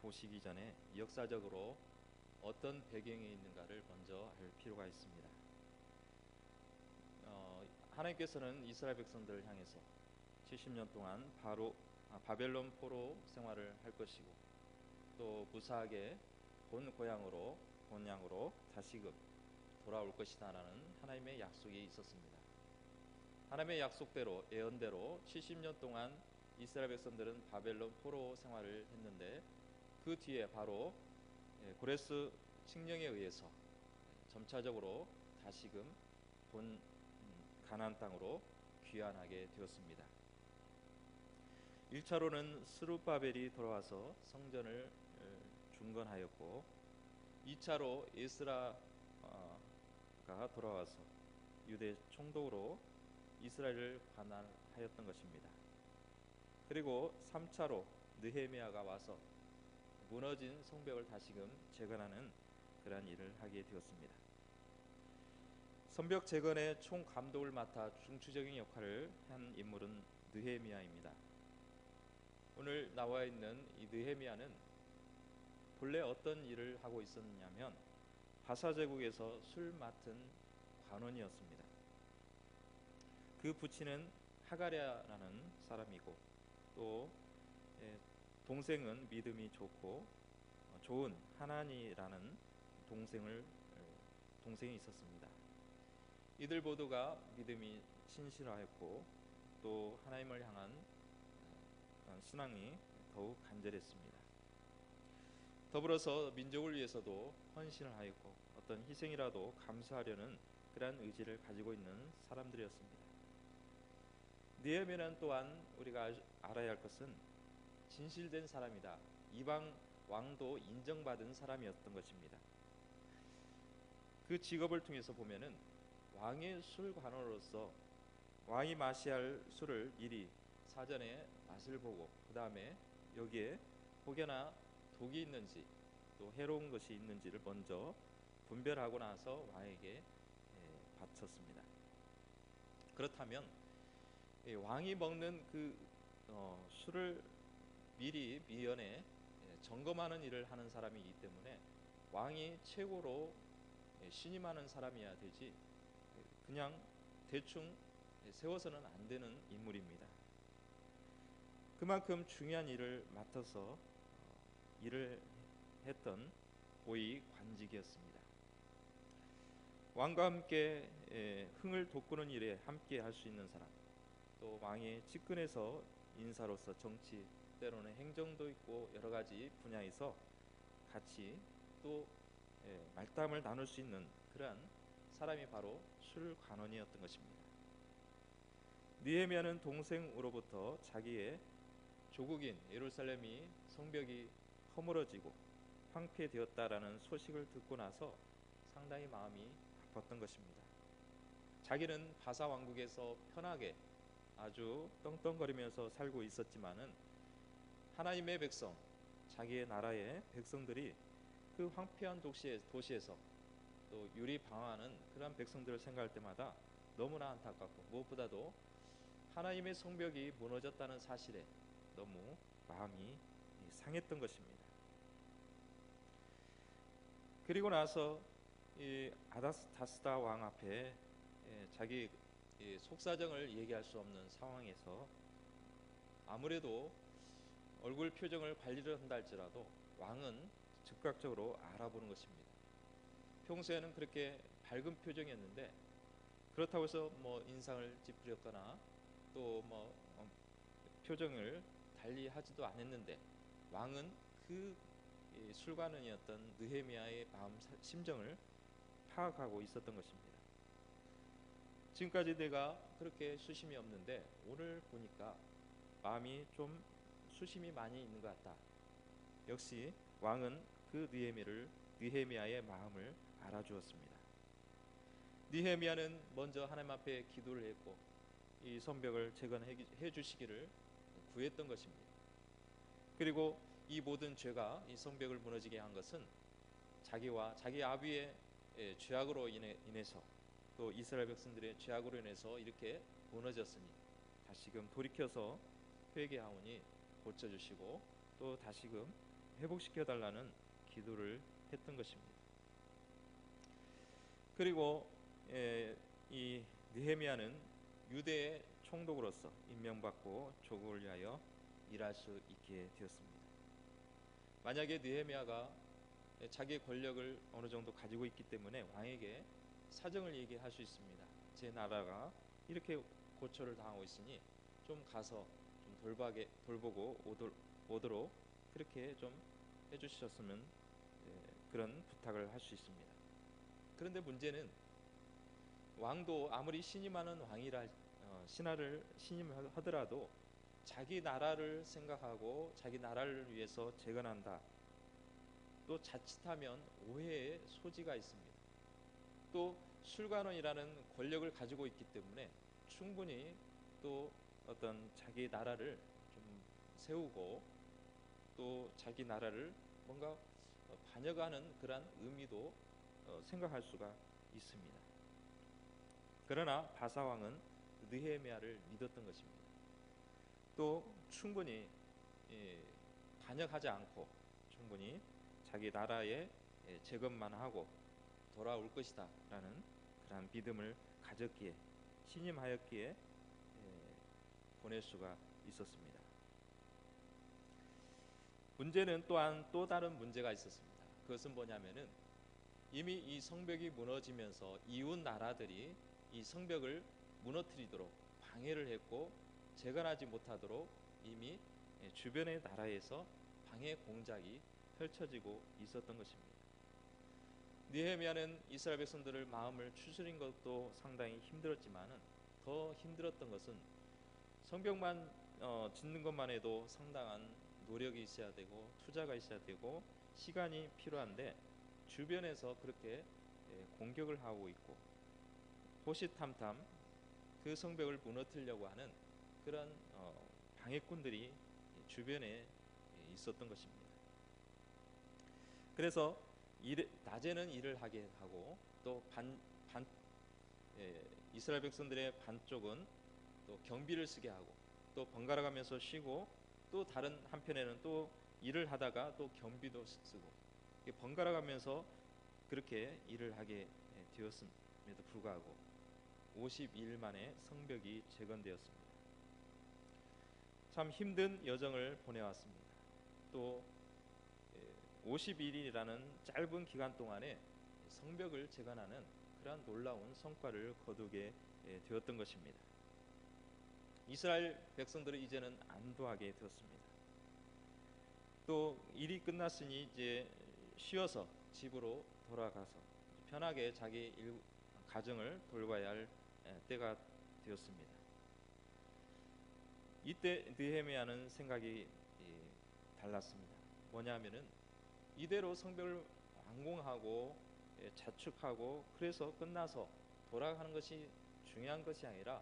보시기 전에 역사적으로 어떤 배경이 있는가를 먼저 알 필요가 있습니다. 하나님께서는 이스라엘 백성들을 향해서 70년 동안 바벨론 포로 생활을 할 것이고 또 무사하게 본향으로 다시금 돌아올 것이다라는 하나님의 약속이 있었습니다. 하나님의 약속대로 예언대로 70년 동안 이스라엘 백성들은 바벨론 포로 생활을 했는데 그 뒤에 바로 고레스 칙령에 의해서 점차적으로 다시금 본 가나안 땅으로 귀환하게 되었습니다. 1차로는 스룹바벨이 돌아와서 성전을 중건하였고 2차로 에스라가 돌아와서 유대 총독으로 이스라엘을 관할하였던 것입니다. 그리고 3차로 느헤미야가 와서 무너진 성벽을 다시금 재건하는 그러한 일을 하게 되었습니다. 성벽 재건의 총 감독을 맡아 중추적인 역할을 한 인물은 느헤미야입니다. 오늘 나와 있는 이 느헤미야는 본래 어떤 일을 하고 있었냐면 바사 제국에서 술 맡은 관원이었습니다. 그 부친은 하가랴라는 사람이고 또 동생은 믿음이 좋은 하나니라는 동생이 있었습니다. 이들 모두가 믿음이 신실하였고 또 하나님을 향한 신앙이 더욱 간절했습니다. 더불어서 민족을 위해서도 헌신을 하였고 어떤 희생이라도 감수하려는 그러한 의지를 가지고 있는 사람들이었습니다. 느헤미야는 또한 우리가 알아야 할 것은 진실된 사람이다. 이방 왕도 인정받은 사람이었던 것입니다. 그 직업을 통해서 보면은 왕의 술관원으로서 왕이 마셔야 할 술을 미리 사전에 맛을 보고 그 다음에 여기에 혹여나 독이 있는지 또 해로운 것이 있는지를 먼저 분별하고 나서 왕에게 바쳤습니다. 그렇다면 왕이 먹는 그 술을 미리 미연에 점검하는 일을 하는 사람이기 때문에 왕이 최고로 신임하는 사람이어야 되지 그냥 대충 세워서는 안 되는 인물입니다. 그만큼 중요한 일을 맡아서 일을 했던 고위 관직이었습니다. 왕과 함께 흥을 돋구는 일에 함께 할 수 있는 사람, 또 왕의 측근에서 인사로서 정치, 때로는 행정도 있고 여러 가지 분야에서 같이 또 말담을 나눌 수 있는 그러한 사람이 바로 술관원이었던 것입니다. 느헤미야는 동생으로부터 자기의 조국인 예루살렘이 성벽이 허물어지고 황폐되었다라는 소식을 듣고 나서 상당히 마음이 아팠던 것입니다. 자기는 바사 왕국에서 편하게 아주 떵떵거리면서 살고 있었지만은 하나님의 백성, 자기의 나라의 백성들이 그 황폐한 도시에서 또 유리방황하는 그런 백성들을 생각할 때마다 너무나 안타깝고 무엇보다도 하나님의 성벽이 무너졌다는 사실에 너무 마음이 상했던 것입니다. 그리고 나서 이 아다스다 왕 앞에 자기 속사정을 얘기할 수 없는 상황에서 아무래도 얼굴 표정을 관리를 한다 할지라도 왕은 즉각적으로 알아보는 것입니다. 평소에는 그렇게 밝은 표정이었는데 그렇다고 해서 뭐 인상을 찌푸렸거나 또 뭐 표정을 달리 하지도 않았는데 왕은 그 술관원이었던 느헤미야의 마음 심정을 파악하고 있었던 것입니다. 지금까지 내가 그렇게 수심이 없는데 오늘 보니까 마음이 좀 수심이 많이 있는 것 같다. 역시 왕은 그 느헤미야의 마음을 알아주었습니다. 느헤미야는 먼저 하나님 앞에 기도를 했고 이 성벽을 재건해 주시기를 구했던 것입니다. 그리고 이 모든 죄가 이 성벽을 무너지게 한 것은 자기와 자기 아비의 죄악으로 인해서 또 이스라엘 백성들의 죄악으로 인해서 이렇게 무너졌으니 다시금 돌이켜서 회개하오니 고쳐주시고 또 다시금 회복시켜 달라는 기도를 했던 것입니다. 그리고 이 느헤미야는 유대의 총독으로서 임명받고 조국을 위하여 일할 수 있게 되었습니다. 만약에 느헤미야가 자기의 권력을 어느 정도 가지고 있기 때문에 왕에게 사정을 얘기할 수 있습니다. 제 나라가 이렇게 고초를 당하고 있으니 좀 가서 좀 돌보고 오도록 그렇게 좀 해주셨으면 그런 부탁을 할 수 있습니다. 그런데 문제는 왕도 아무리 신임하는 신하를 신임하더라도 자기 나라를 생각하고 자기 나라를 위해서 재건한다. 또 자칫하면 오해의 소지가 있습니다. 또 술관원이라는 권력을 가지고 있기 때문에 충분히 또 어떤 자기 나라를 좀 세우고 또 자기 나라를 뭔가 반역하는 그런 의미도 생각할 수가 있습니다. 그러나 바사왕은 느헤미야를 믿었던 것입니다. 또 충분히 반역하지 않고 충분히 자기 나라에 재건만 하고 돌아올 것이다 라는 그런 믿음을 가졌기에 신임하였기에 보낼 수가 있었습니다. 문제는 또한 또 다른 문제가 있었습니다. 그것은 뭐냐면은 이미 이 성벽이 무너지면서 이웃 나라들이 이 성벽을 무너뜨리도록 방해를 했고 재건하지 못하도록 이미 주변의 나라에서 방해 공작이 펼쳐지고 있었던 것입니다. 느헤미야는 이스라엘 백성들을 마음을 추스린 것도 상당히 힘들었지만은 더 힘들었던 것은 성벽만 짓는 것만 해도 상당한 노력이 있어야 되고 투자가 있어야 되고 시간이 필요한데 주변에서 그렇게 공격을 하고 있고 호시탐탐 그 성벽을 무너뜨리려고 하는 그런 방해꾼들이 주변에 있었던 것입니다. 그래서 낮에는 일을 하게 하고 또 이스라엘 백성들의 반쪽은 또 경비를 쓰게 하고 또 번갈아 가면서 쉬고 또 다른 한편에는 또 일을 하다가 또 경비도 쓰고 번갈아 가면서 그렇게 일을 하게 되었음에도 불구하고 52일 만에 성벽이 재건되었습니다. 참 힘든 여정을 보내왔습니다. 또 51일이라는 짧은 기간 동안에 성벽을 재건하는 그러한 놀라운 성과를 거두게 되었던 것입니다. 이스라엘 백성들은 이제는 안도하게 되었습니다. 또 일이 끝났으니 이제 쉬어서 집으로 돌아가서 편하게 자기 가정을 돌봐야 할 때가 되었습니다. 이때 느헤미야는 생각이 달랐습니다. 뭐냐면은 이대로 성벽을 완공하고 자축하고 그래서 끝나서 돌아가는 것이 중요한 것이 아니라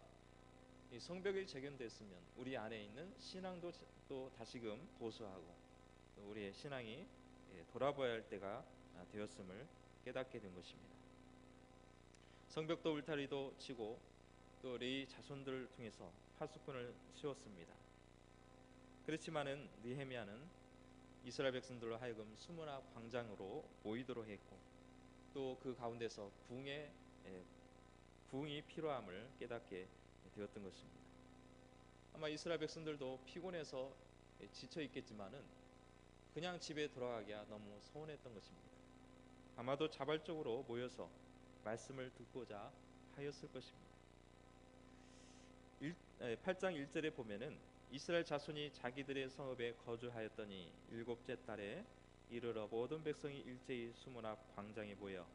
이 성벽이 재건됐으면 우리 안에 있는 신앙도 또 다시금 보수하고 또 우리의 신앙이 돌아봐야 할 때가 되었음을 깨닫게 된 것입니다. 성벽도 울타리도 치고 또 레위 자손들을 통해서 파수꾼을 세웠습니다. 그렇지만은 느헤미야는 이스라엘 백성들로 하여금 수문화 광장으로 모이도록 했고 또 그 가운데서 부흥이 필요함을 깨닫게 되었던 것입니다. 아마 이스라엘 백성들도 피곤해서 지쳐 있겠지만은 그냥 집에 돌아가기가 너무 서운했던 것입니다. 아마도 자발적으로 모여서 말씀을 듣고자 하였을 것입니다. 8장 1절에 보면은 이스라엘 자손이 자기들의 성읍에 거주하였더니 7째 달에 이르러 모든 백성이 일제히 수문 앞 광장에 모여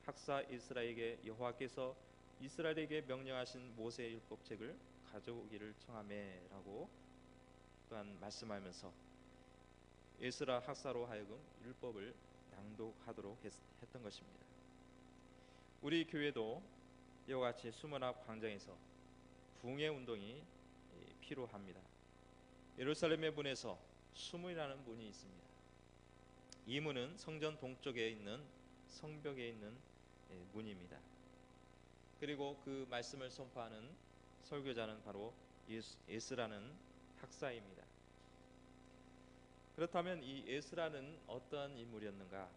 학사 이스라엘에게 여호와께서 이스라엘에게 명령하신 모세의 율법책을 가져오기를 청하매라고 또한 말씀하면서 에스라 학사로 하여금 율법을 낭독하도록 했던 것입니다. 우리 교회도 이와 같이 수문 앞 광장에서 부흥의 운동이 필요합니다. 예루살렘의 문에서 수문이라는 문이 있습니다. 이 문은 성전 동쪽에 있는 성벽에 있는 문입니다. 그리고 그 말씀을 선포하는 설교자는 바로 에스라는 학사입니다. 그렇다면 이 에스라는 어떠한 인물이었는가?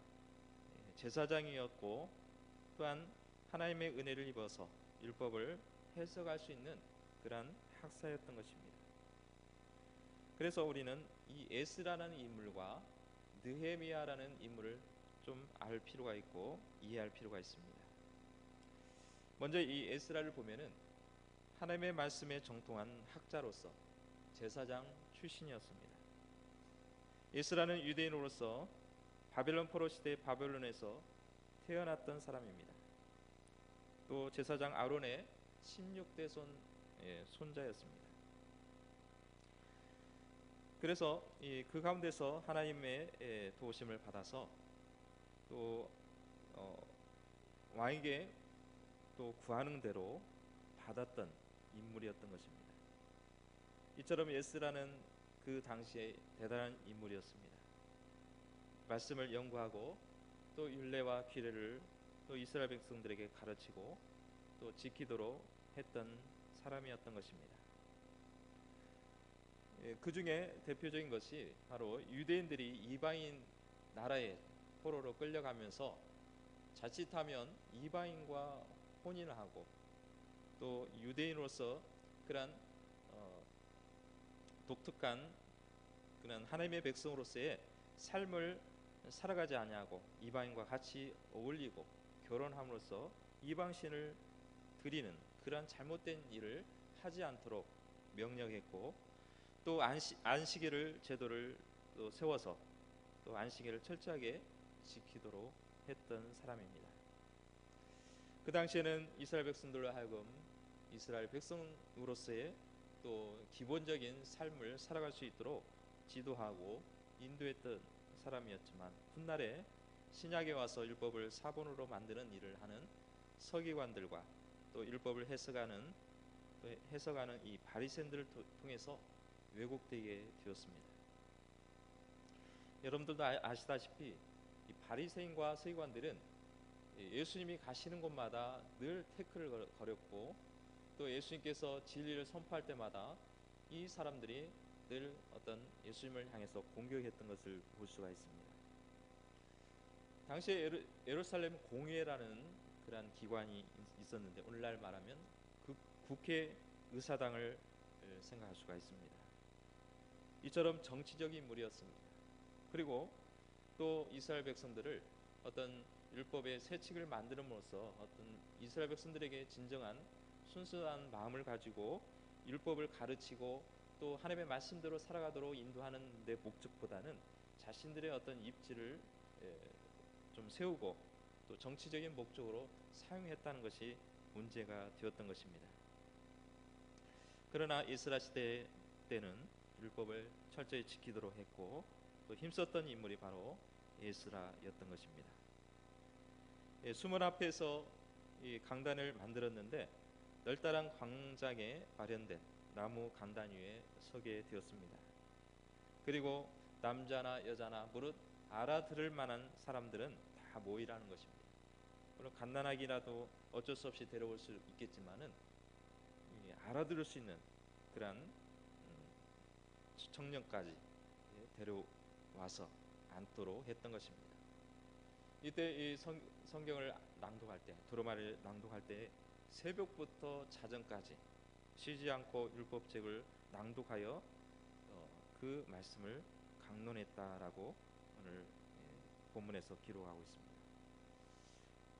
제사장이었고 또한 하나님의 은혜를 입어서 율법을 해석할 수 있는 그러한 학사였던 것입니다. 그래서 우리는 이 에스라라는 인물과 느헤미야라는 인물을 좀 알 필요가 있고 이해할 필요가 있습니다. 먼저 이 에스라를 보면은 하나님의 말씀에 정통한 학자로서 제사장 출신이었습니다. 에스라는 유대인으로서 바벨론 포로 시대 바벨론에서 태어났던 사람입니다. 또 제사장 아론의 16대 손자였습니다. 그래서 그 가운데서 하나님의 도우심을 받아서 또 왕에게 또 구하는 대로 받았던 인물이었던 것입니다. 이처럼 에스라는 그 당시에 대단한 인물이었습니다. 말씀을 연구하고 또 율례와 규례를 또 이스라엘 백성들에게 가르치고 또 지키도록 했던 사람이었던 것입니다. 그 중에 대표적인 것이 바로 유대인들이 이방인 나라에 포로로 끌려가면서 자칫하면 이방인과 혼인을 하고 또 유대인으로서 그런 독특한 그런 하나님의 백성으로서의 삶을 살아가지 아니하고 이방인과 같이 어울리고 결혼함으로써 이방신을 드리는 그러한 잘못된 일을 하지 않도록 명령했고 또 안식일을 제도를 또 세워서 또 안식일을 철저하게 지키도록 했던 사람입니다. 그 당시에는 이스라엘 백성들로 하여금 이스라엘 백성으로서의 또 기본적인 삶을 살아갈 수 있도록 지도하고 인도했던 사람이었지만 훗날에 신약에 와서 율법을 사본으로 만드는 일을 하는 서기관들과 또 율법을 해석하는 이 바리새인들을 통해서 왜곡되게 되었습니다. 여러분들도 아시다시피 이 바리새인과 서기관들은 예수님이 가시는 곳마다 늘 태클을 걸었고 또 예수님께서 진리를 선포할 때마다 이 사람들이 늘 어떤 예수님을 향해서 공격했던 것을 볼 수가 있습니다. 당시에 예루살렘 공회라는 그러한 기관이 있었는데 오늘날 말하면 그 국회 의사당을 생각할 수가 있습니다. 이처럼 정치적인 인물이었습니다. 그리고 또 이스라엘 백성들을 어떤 율법의 새 책을 만들음으로써 어떤 이스라엘 백성들에게 진정한 순수한 마음을 가지고 율법을 가르치고 또 하나님의 말씀대로 살아가도록 인도하는 데 목적보다는 자신들의 어떤 입지를 좀 세우고 또 정치적인 목적으로 사용했다는 것이 문제가 되었던 것입니다. 그러나 이스라 시대 때는 율법을 철저히 지키도록 했고 또 힘썼던 인물이 바로 에스라였던 것입니다. 수문 앞에서 이 강단을 만들었는데 널따란 광장에 마련된 나무 강단 위에 서게 되었습니다. 그리고 남자나 여자나 무릇 알아들을 만한 사람들은 다 모이라는 것입니다. 물론 갓난아기라도 어쩔 수 없이 데려올 수 있겠지만은 알아들을 수 있는 그런 청년까지 데려와서 앉도록 했던 것입니다. 이때 이 성경을 낭독할 때, 두루마리를 낭독할 때 새벽부터 자정까지 쉬지 않고 율법책을 낭독하여 그 말씀을 강론했다라고 오늘 본문에서 기록하고 있습니다.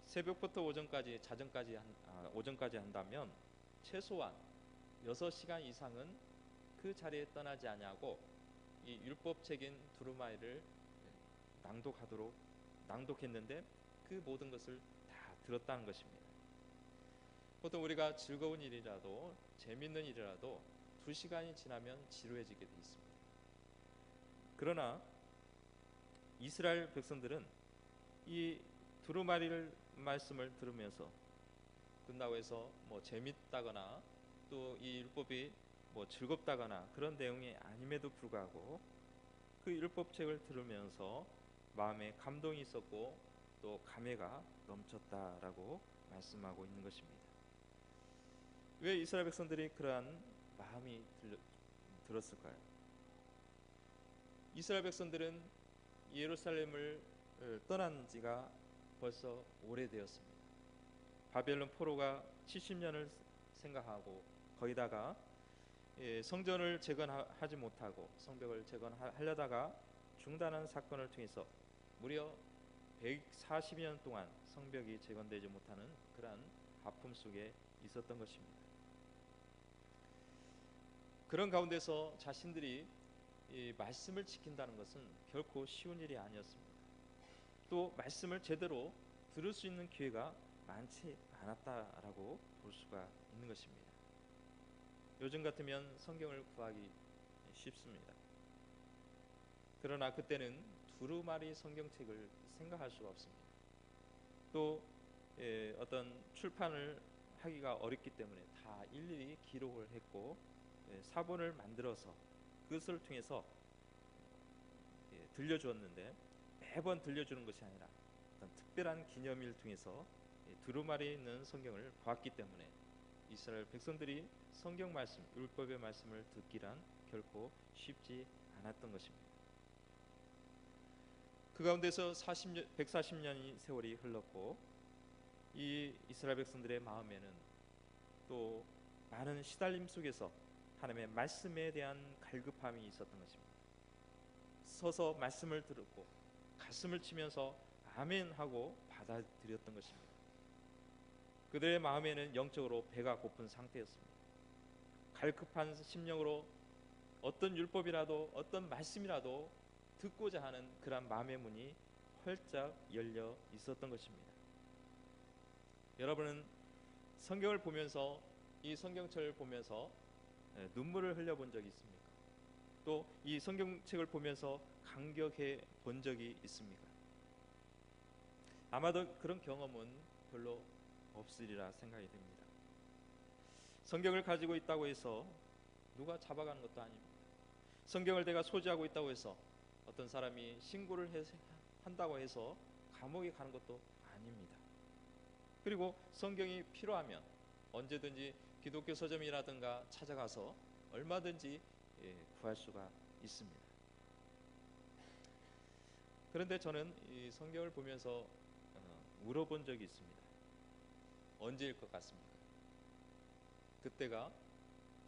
새벽부터 오전까지 오전까지 한다면 최소한 6시간 이상은 그 자리에 떠나지 아니하고 이 율법책인 두루마리를 낭독했는데 그 모든 것을 다 들었다는 것입니다. 보통 우리가 즐거운 일이라도 재밌는 일이라도 2시간이 지나면 지루해지게 돼 있습니다. 그러나 이스라엘 백성들은 이 두루마리 말씀을 들으면서 끝나고 해서 뭐 재밌다거나 또 이 율법이 뭐 즐겁다거나 그런 내용이 아님에도 불구하고 그 율법책을 들으면서 마음에 감동이 있었고 또 감회가 넘쳤다라고 말씀하고 있는 것입니다. 왜 이스라엘 백성들이 그러한 마음이 들었을까요? 이스라엘 백성들은 예루살렘을 떠난 지가 벌써 오래되었습니다. 바벨론 포로가 70년을 생각하고 거기다가 성전을 재건하지 못하고 성벽을 재건하려다가 중단한 사건을 통해서 무려 140년 동안 성벽이 재건되지 못하는 그러한 아픔 속에 있었던 것입니다. 그런 가운데서 자신들이 이 말씀을 지킨다는 것은 결코 쉬운 일이 아니었습니다. 또 말씀을 제대로 들을 수 있는 기회가 많지 않았다라고 볼 수가 있는 것입니다. 요즘 같으면 성경을 구하기 쉽습니다. 그러나 그때는 두루마리 성경책을 생각할 수가 없습니다. 또 어떤 출판을 하기가 어렵기 때문에 다 일일이 기록을 했고 사본을 만들어서 그것을 통해서 들려주었는데, 매번 들려주는 것이 아니라 어떤 특별한 기념일을 통해서 두루마리 있는 성경을 보았기 때문에 이스라엘 백성들이 성경 말씀, 율법의 말씀을 듣기란 결코 쉽지 않았던 것입니다. 그 가운데서 140년이 세월이 흘렀고 이 이스라엘 백성들의 마음에는 또 많은 시달림 속에서 하나님의 말씀에 대한 갈급함이 있었던 것입니다. 서서 말씀을 들었고 가슴을 치면서 아멘 하고 받아들였던 것입니다. 그들의 마음에는 영적으로 배가 고픈 상태였습니다. 갈급한 심령으로 어떤 율법이라도 어떤 말씀이라도 듣고자 하는 그런 마음의 문이 활짝 열려 있었던 것입니다. 여러분은 성경을 보면서, 이 성경책을 보면서 눈물을 흘려본 적이 있습니까? 또 이 성경책을 보면서 감격해 본 적이 있습니까? 아마도 그런 경험은 별로 없으리라 생각이 됩니다. 성경을 가지고 있다고 해서 누가 잡아가는 것도 아닙니다. 성경을 내가 소지하고 있다고 해서 어떤 사람이 신고를 한다고 해서 감옥에 가는 것도 아닙니다. 그리고 성경이 필요하면 언제든지 기독교 서점이라든가 찾아가서 얼마든지 구할 수가 있습니다. 그런데 저는 이 성경을 보면서 울어본 적이 있습니다. 언제일 것 같습니까? 그때가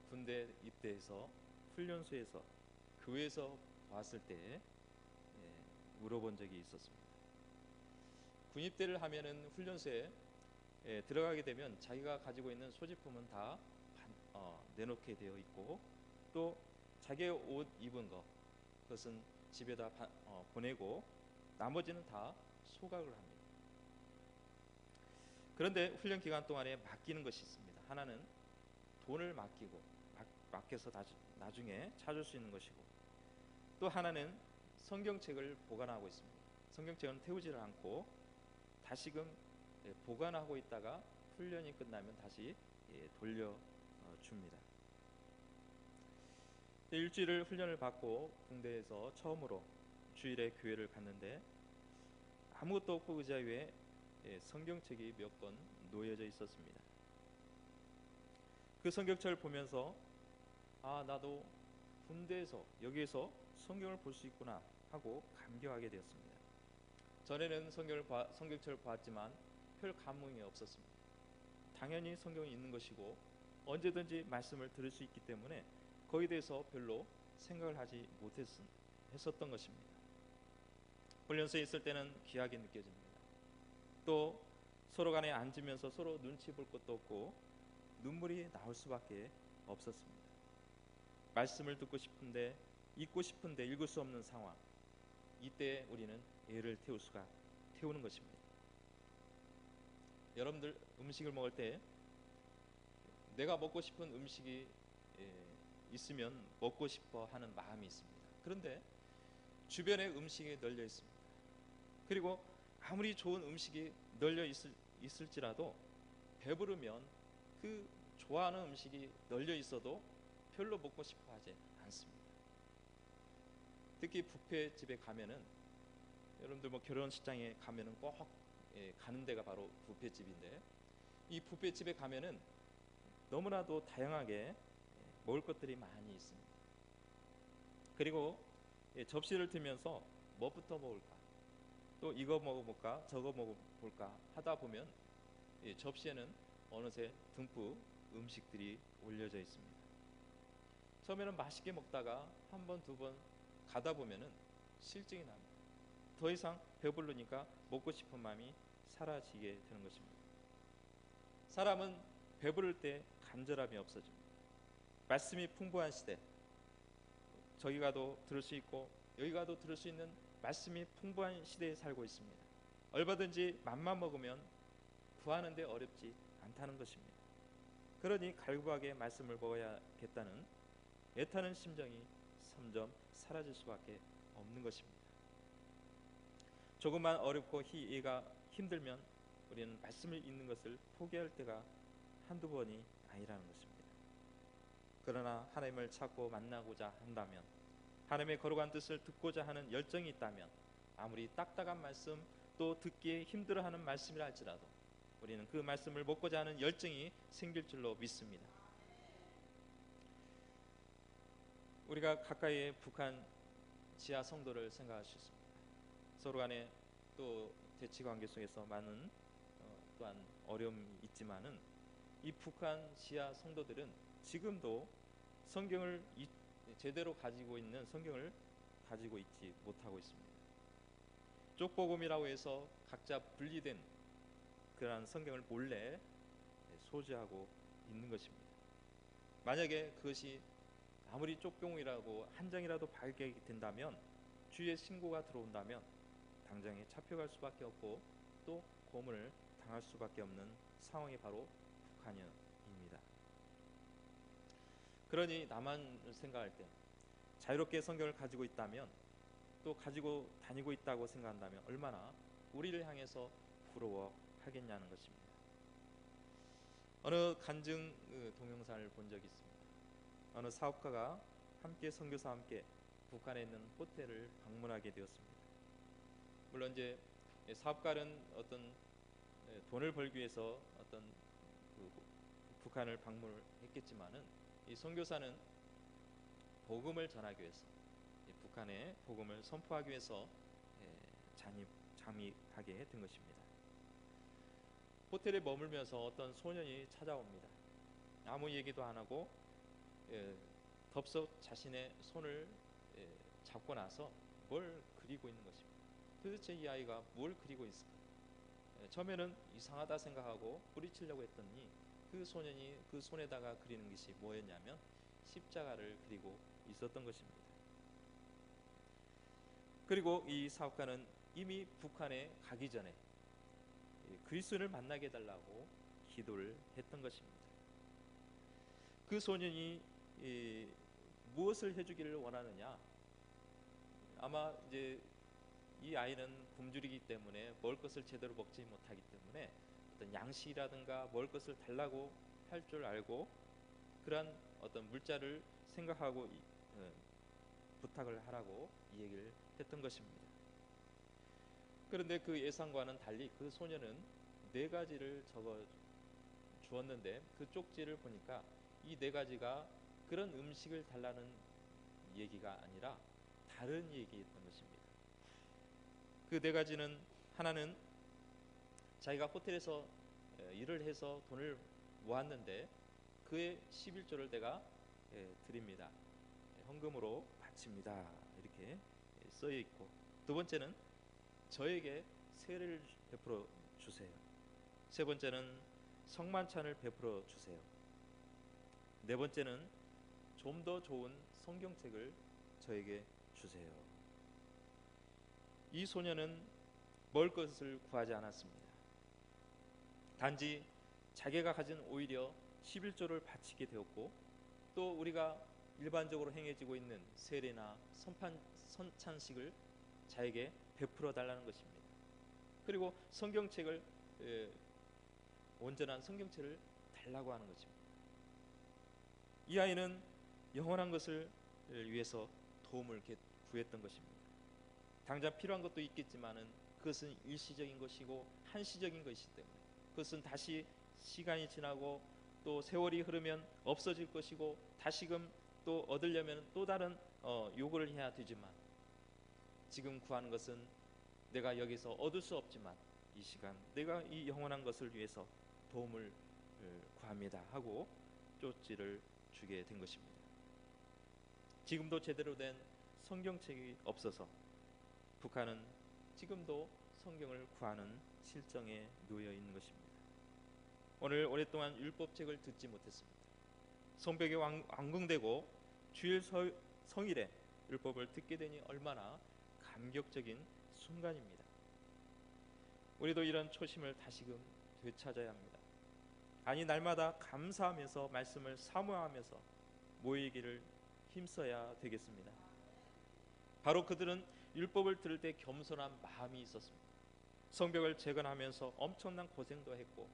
군대 입대해서 훈련소에서 교회에서 봤을 때 울어본 적이 있었습니다. 군입대를 하면은 훈련소에 들어가게 되면 자기가 가지고 있는 소지품은 다 내놓게 되어 있고, 또 자기의 옷 입은 것 그것은 집에다 보내고 나머지는 다 소각을 합니다. 그런데 훈련 기간 동안에 맡기는 것이 있습니다. 하나는 돈을 맡겨서 나중에 찾을 수 있는 것이고, 또 하나는 성경책을 보관하고 있습니다. 성경책은 태우지를 않고 다시금 보관하고 있다가 훈련이 끝나면 다시 돌려줍니다. 일주일을 훈련을 받고 군대에서 처음으로 주일에 교회를 갔는데 아무것도 없고 의자 위에 성경책이 몇 권 놓여져 있었습니다. 그 성경책을 보면서 나도 군대에서 여기에서 성경을 볼 수 있구나 하고 감격하게 되었습니다. 전에는 성경책을 보았지만 별 감흥이 없었습니다. 당연히 성경이 있는 것이고 언제든지 말씀을 들을 수 있기 때문에 거기에 대해서 별로 생각을 하지 못했었던 것입니다. 훈련소에 있을 때는 귀하게 느껴집니다. 또 서로 간에 앉으면서 서로 눈치 볼 것도 없고 눈물이 나올 수밖에 없었습니다. 말씀을 듣고 싶은데 읽고 싶은데 읽을 수 없는 상황, 이때 우리는 애를 태우는 것입니다. 여러분들 음식을 먹을 때 내가 먹고 싶은 음식이 있으면 먹고 싶어 하는 마음이 있습니다. 그런데 주변에 음식이 널려 있습니다. 그리고 아무리 좋은 음식이 널려 있을지라도 배부르면 그 좋아하는 음식이 널려 있어도 별로 먹고 싶어 하지 않습니다. 특히 뷔페집에 가면은, 여러분들 결혼식장에 가면은 꼭 가는 데가 바로 뷔페집인데, 이 뷔페집에 가면은 너무나도 다양하게 먹을 것들이 많이 있습니다. 그리고 접시를 들면서 뭐부터 먹을까? 또 이거 먹어볼까? 저거 먹어볼까? 하다 보면 접시에는 어느새 듬뿍 음식들이 올려져 있습니다. 처음에는 맛있게 먹다가 한 번, 두 번 가다 보면은 실증이 납니다. 더 이상 배부르니까 먹고 싶은 마음이 사라지게 되는 것입니다. 사람은 배부를 때 간절함이 없어집니다. 말씀이 풍부한 시대, 저기 가도 들을 수 있고 여기 가도 들을 수 있는 말씀이 풍부한 시대에 살고 있습니다. 얼마든지 맘만 먹으면 구하는데 어렵지 않다는 것입니다. 그러니 갈구하게 말씀을 먹어야겠다는 애타는 심정이 점점 사라질 수밖에 없는 것입니다. 조금만 어렵고 이해가 힘들면 우리는 말씀을 읽는 것을 포기할 때가 한두 번이 아니라는 것입니다. 그러나 하나님을 찾고 만나고자 한다면, 하나님의 거룩한 뜻을 듣고자 하는 열정이 있다면, 아무리 딱딱한 말씀, 또 듣기에 힘들어하는 말씀이라 할지라도 우리는 그 말씀을 먹고자 하는 열정이 생길 줄로 믿습니다. 우리가 가까이에 북한 지하 성도를 생각할 수 있습니다. 서로 간에 또 대치 관계 속에서 많은 또한 어려움이 있지만은 이 북한 지하 성도들은 지금도 성경을 제대로 가지고 있는 성경을 가지고 있지 못하고 있습니다. 쪽복음이라고 해서 각자 분리된 그러한 성경을 몰래 소지하고 있는 것입니다. 만약에 그것이 아무리 쪽복음이라고 한 장이라도 발견이 된다면, 주의 신고가 들어온다면 당장에 잡혀갈 수밖에 없고 또 고문을 당할 수밖에 없는 상황이 바로 북한입니다. 그러니 나만 생각할 때 자유롭게 성경을 가지고 있다면, 또 가지고 다니고 있다고 생각한다면 얼마나 우리를 향해서 부러워하겠냐는 것입니다. 어느 간증 동영상을 본 적이 있습니다. 어느 사업가가 함께 선교사와 함께 북한에 있는 호텔을 방문하게 되었습니다. 물론 이제 사업가는 어떤 돈을 벌기 위해서 어떤 북한을 방문을 했겠지만은 이 선교사는 복음을 전하기 위해서, 북한에 복음을 선포하기 위해서 잠입하게 된 것입니다. 호텔에 머물면서 어떤 소년이 찾아옵니다. 아무 얘기도 안 하고 덥석 자신의 손을 잡고 나서 뭘 그리고 있는 것입니다. 도대체 이 아이가 뭘 그리고 있을까? 처음에는 이상하다 생각하고 뿌리치려고 했더니 그 소년이 그 손에다가 그리는 것이 뭐였냐면 십자가를 그리고 있었던 것입니다. 그리고 이 사업가는 이미 북한에 가기 전에 그리스도를 만나게 해달라고 기도를 했던 것입니다. 그 소년이 무엇을 해주기를 원하느냐? 아마 이제 이 아이는 굶주리기 때문에 먹을 것을 제대로 먹지 못하기 때문에 어떤 양식이라든가 먹을 것을 달라고 할 줄 알고 그러한 어떤 물자를 생각하고 부탁을 하라고 이 얘기를 했던 것입니다. 그런데 그 예상과는 달리 그 소년은 4가지를 적어 주었는데 그 쪽지를 보니까 이 4가지가 그런 음식을 달라는 얘기가 아니라 다른 얘기였던 것입니다. 그 4가지는, 하나는 자기가 호텔에서 일을 해서 돈을 모았는데 그의 11조를 내가 드립니다. 헌금으로 바칩니다. 이렇게 써 있고, 두 번째는 저에게 세례를 베풀어 주세요. 세 번째는 성만찬을 베풀어 주세요. 네 번째는 좀 더 좋은 성경책을 저에게 주세요. 이 소년은 먹을 것을 구하지 않았습니다. 단지 자기가 가진 오히려 11조를 바치게 되었고, 또 우리가 일반적으로 행해지고 있는 세례나 선찬식을 자에게 베풀어 달라는 것입니다. 그리고 성경책을, 온전한 성경책을 달라고 하는 것입니다. 이 아이는 영원한 것을 위해서 도움을 구했던 것입니다. 당장 필요한 것도 있겠지만은 그것은 일시적인 것이고 한시적인 것이기 때문에, 그것은 다시 시간이 지나고 또 세월이 흐르면 없어질 것이고 다시금 또 얻으려면 또 다른 요구를 해야 되지만, 지금 구하는 것은 내가 여기서 얻을 수 없지만 이 시간 내가 이 영원한 것을 위해서 도움을 구합니다 하고 쪽지를 주게 된 것입니다. 지금도 제대로 된 성경책이 없어서 북한은 지금도 성경을 구하는 실정에 놓여 있는 것입니다. 오늘 오랫동안 율법책을 듣지 못했습니다. 성벽이 완공되고 주일 성일에 율법을 듣게 되니 얼마나 감격적인 순간입니다. 우리도 이런 초심을 다시금 되찾아야 합니다. 아니 날마다 감사하면서 말씀을 사모하면서 모이기를 힘써야 되겠습니다. 바로 그들은 율법을 들을 때 겸손한 마음이 있었습니다. 성벽을 재건하면서 엄청난 고생도 했고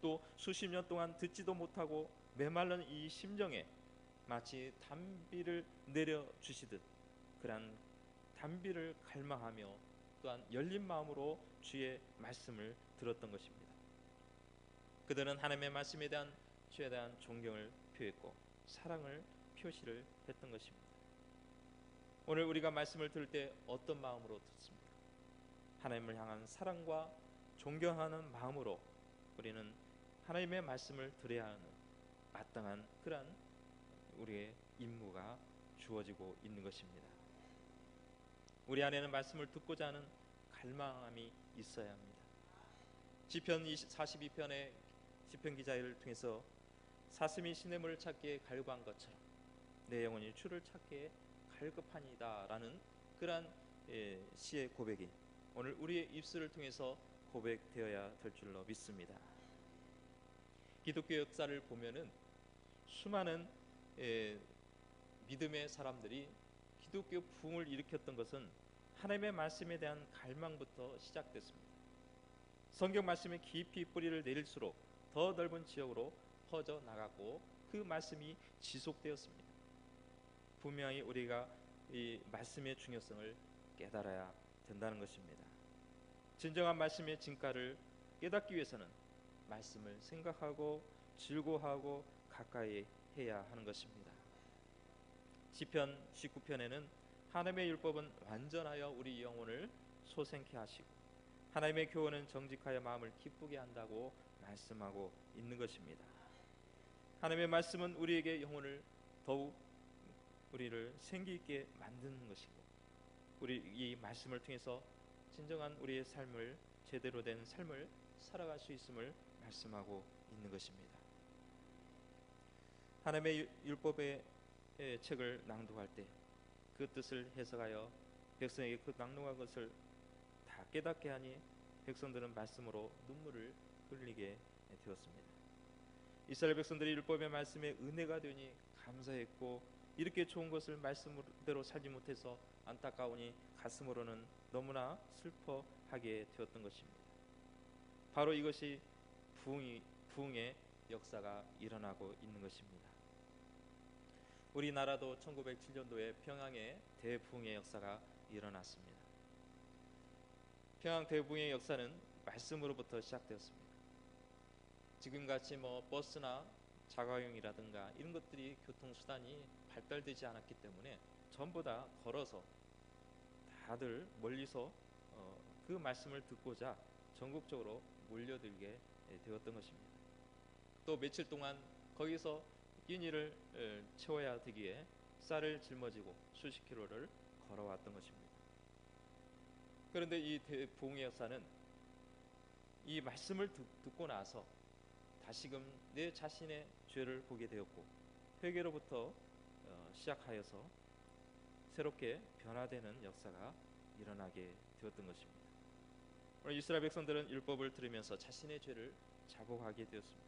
또 수십 년 동안 듣지도 못하고 메말른 이 심정에 마치 단비를 내려주시듯 그런 단비를 갈망하며 또한 열린 마음으로 주의 말씀을 들었던 것입니다. 그들은 하나님의 말씀에 대한 주에 대한 존경을 표했고 사랑을 표시를 했던 것입니다. 오늘 우리가 말씀을 들을 때 어떤 마음으로 듣습니까? 하나님을 향한 사랑과 존경하는 마음으로 우리는 하나님의 말씀을 들어야 하는 마땅한 그러한 우리의 임무가 주어지고 있는 것입니다. 우리 안에는 말씀을 듣고자 하는 갈망함이 있어야 합니다. 시편 42편의 시편 기자를 통해서 사슴이 시냇물을 찾기에 갈구한 것처럼 내 영혼이 주를 찾기에 갈급하니다라는 그러한 시의 고백이 오늘 우리의 입술을 통해서 고백되어야 될 줄로 믿습니다. 기독교 역사를 보면은 수많은 믿음의 사람들이 기독교 부흥을 일으켰던 것은 하나님의 말씀에 대한 갈망부터 시작됐습니다. 성경 말씀에 깊이 뿌리를 내릴수록 더 넓은 지역으로 퍼져 나갔고 그 말씀이 지속되었습니다. 분명히 우리가 이 말씀의 중요성을 깨달아야 된다는 것입니다. 진정한 말씀의 진가를 깨닫기 위해서는 말씀을 생각하고 즐거워하고 가까이 해야 하는 것입니다. 시편 19편에는 하나님의 율법은 완전하여 우리 영혼을 소생케 하시고 하나님의 교훈은 정직하여 마음을 기쁘게 한다고 말씀하고 있는 것입니다. 하나님의 말씀은 우리에게 영혼을 더욱 우리를 생기 있게 만드는 것이고 우리 이 말씀을 통해서 진정한 우리의 삶을 제대로 된 삶을 살아갈 수 있음을 말씀하고 있는 것입니다. 하나님의 율법의 책을 낭독할 때 그 뜻을 해석하여 백성에게 그 낭독한 것을 다 깨닫게 하니 백성들은 말씀으로 눈물을 흘리게 되었습니다. 이스라엘 백성들이 율법의 말씀에 은혜가 되니 감사했고 이렇게 좋은 것을 말씀대로 살지 못해서 안타까우니 가슴으로는 너무나 슬퍼하게 되었던 것입니다. 바로 이것이 부흥의 역사가 일어나고 있는 것입니다. 우리나라도 1907년도에 평양에 대부흥의 역사가 일어났습니다. 평양 대부흥의 역사는 말씀으로부터 시작되었습니다. 지금같이 버스나 자가용이라든가 이런 것들이 교통수단이 발달되지 않았기 때문에 전부 다 걸어서 다들 멀리서 그 말씀을 듣고자 전국적으로 몰려들게 되었던 것입니다. 또 며칠 동안 거기서 끼니를 채워야 되기에 쌀을 짊어지고 수십 킬로를 걸어왔던 것입니다. 그런데 이 대부흥의 역사는 이 말씀을 듣고 나서 다시금 내 자신의 죄를 보게 되었고 회개로부터 시작하여서 새롭게 변화되는 역사가 일어나게 되었던 것입니다. 오늘 이스라엘 백성들은 율법을 들으면서 자신의 죄를 자복하게 되었습니다.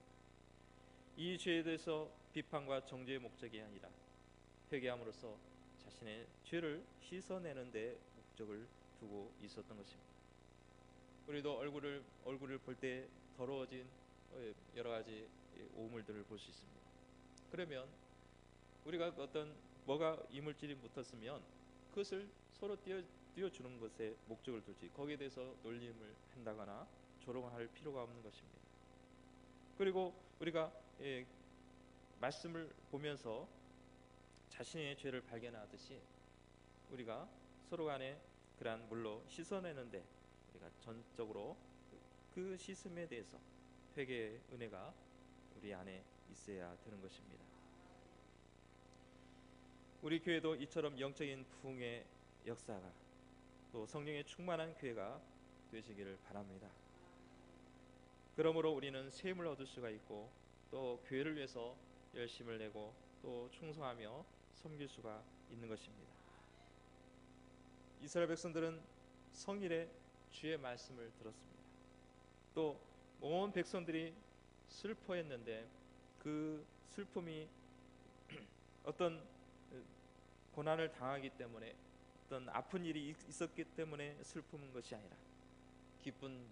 이 죄에 대해서 비판과 정죄의 목적이 아니라 회개함으로써 자신의 죄를 씻어내는 데 목적을 두고 있었던 것입니다. 우리도 얼굴을 볼 때 더러워진 여러 가지 오물들을 볼 수 있습니다. 그러면 우리가 뭐가 이물질이 묻었으면 그것을 서로 띄워주는 것에 목적을 두지 거기에 대해서 놀림을 한다거나 조롱할 필요가 없는 것입니다. 그리고 우리가 말씀을 보면서 자신의 죄를 발견하듯이 우리가 서로 간에 그러한 물로 씻어내는데 우리가 전적으로 그 씻음에 대해서 회개의 은혜가 우리 안에 있어야 되는 것입니다. 우리 교회도 이처럼 영적인 부흥의 역사가 또 성령의 충만한 교회가 되시기를 바랍니다. 그러므로 우리는 셈을 얻을 수가 있고 또 교회를 위해서 열심을 내고 또 충성하며 섬길 수가 있는 것입니다. 이스라엘 백성들은 성일에 주의 말씀을 들었습니다. 또 온 백성들이 슬퍼했는데 그 슬픔이 어떤 고난을 당하기 때문에 어떤 아픈 일이 있었기 때문에 슬픈 것이 아니라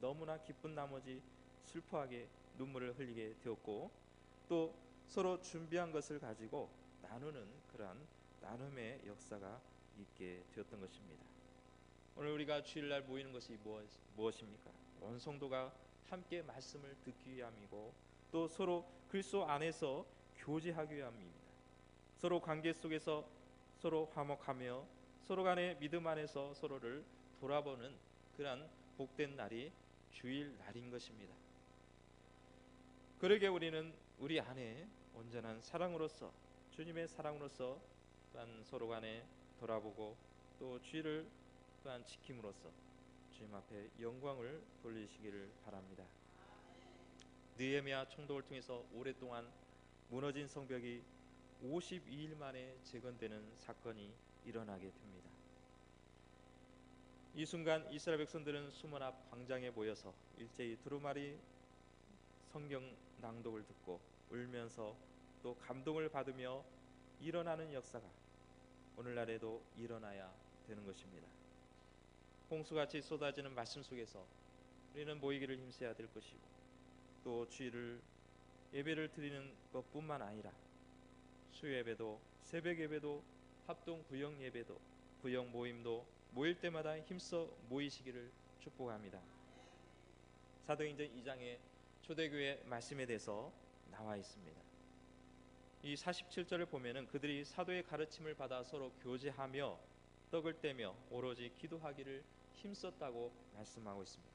너무나 기쁜 나머지 슬퍼하게 눈물을 흘리게 되었고 또 서로 준비한 것을 가지고 나누는 그러한 나눔의 역사가 있게 되었던 것입니다. 오늘 우리가 주일날 모이는 것이 무엇입니까? 온 성도가 함께 말씀을 듣기 위함이고 또 서로 그리스도 안에서 교제하기 위함입니다. 서로 관계 속에서 서로 화목하며 서로 간의 믿음 안에서 서로를 돌아보는 그러한 복된 날이 주일 날인 것입니다. 그러게 우리는 우리 안에 온전한 사랑으로서 주님의 사랑으로서 또한 서로 간에 돌아보고 또 주일을 또한 지킴으로써 주님 앞에 영광을 돌리시기를 바랍니다. 느헤미야 총독을 통해서 오랫동안 무너진 성벽이 52일 만에 재건되는 사건이 일어나게 됩니다. 이 순간 이스라엘 백성들은 수문 앞 광장에 모여서 일제히 두루마리 성경 낭독을 듣고 울면서 또 감동을 받으며 일어나는 역사가 오늘날에도 일어나야 되는 것입니다. 홍수같이 쏟아지는 말씀 속에서 우리는 모이기를 힘써야 될 것이고 또 주일을 예배를 드리는 것뿐만 아니라 수요예배도 새벽예배도 합동 구역 예배도 구역 모임도 모일 때마다 힘써 모이시기를 축복합니다. 사도행전 2장의 초대교회 말씀에 대해서 나와 있습니다. 이 47절을 보면은 그들이 사도의 가르침을 받아 서로 교제하며 떡을 떼며 오로지 기도하기를 힘썼다고 말씀하고 있습니다.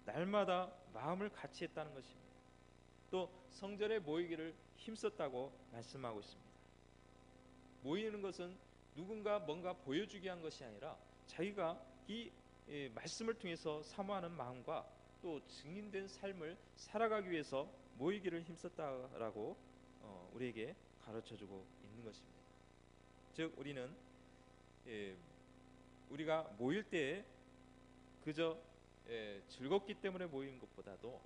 날마다 마음을 같이 했다는 것입니다. 또 성전에 모이기를 힘썼다고 말씀하고 있습니다. 모이는 것은 누군가 뭔가 보여주기 위한 것이 아니라 자기가 이 말씀을 통해서 사모하는 마음과 또 증인된 삶을 살아가기 위해서 모이기를 힘썼다라고 우리에게 가르쳐주고 있는 것입니다. 즉 우리는 우리가 모일 때 그저 즐겁기 때문에 모이는 것보다도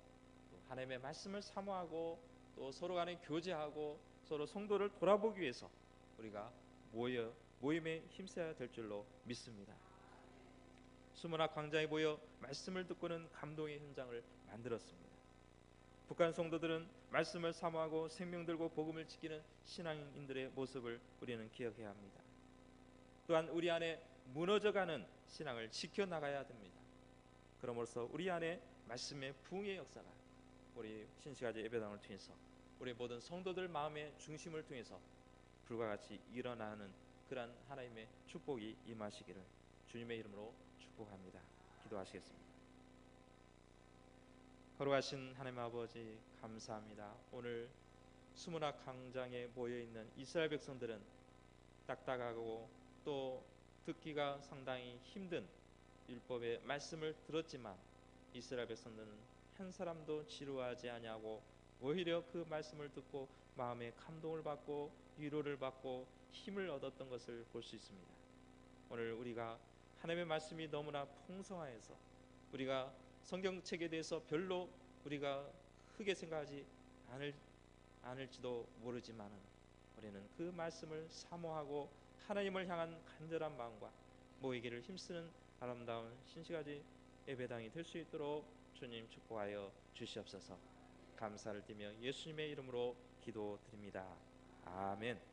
하나님의 말씀을 사모하고 또 서로 간에 교제하고 서로 성도를 돌아보기 위해서 우리가 모임에 힘써야 될 줄로 믿습니다. 수문 앞 광장에 모여 말씀을 듣고는 감동의 현장을 만들었습니다. 북한 성도들은 말씀을 사모하고 생명 들고 복음을 지키는 신앙인들의 모습을 우리는 기억해야 합니다. 또한 우리 안에 무너져가는 신앙을 지켜나가야 됩니다. 그럼으로써 우리 안에 말씀의 부흥의 역사가 우리 신시가지 예배당을 통해서 우리 모든 성도들 마음의 중심을 통해서 불과 같이 일어나는 그러한 하나님의 축복이 임하시기를 주님의 이름으로 축복합니다. 기도하시겠습니다. 거룩하신 하나님 아버지 감사합니다. 오늘 수문학 광장에 모여있는 이스라엘 백성들은 딱딱하고 또 듣기가 상당히 힘든 율법의 말씀을 들었지만 이스라엘 백성들은 한 사람도 지루하지 아니하고 오히려 그 말씀을 듣고 마음에 감동을 받고 위로를 받고 힘을 얻었던 것을 볼 수 있습니다. 오늘 우리가 하나님의 말씀이 너무나 풍성하여서 우리가 성경책에 대해서 별로 우리가 크게 생각하지 않을지도 모르지만은 우리는 그 말씀을 사모하고 하나님을 향한 간절한 마음과 모이기를 힘쓰는 아름다운 신시가지 예배당이 될 수 있도록 주님 축복하여 주시옵소서. 감사를 드리며 예수님의 이름으로 기도드립니다. 아멘.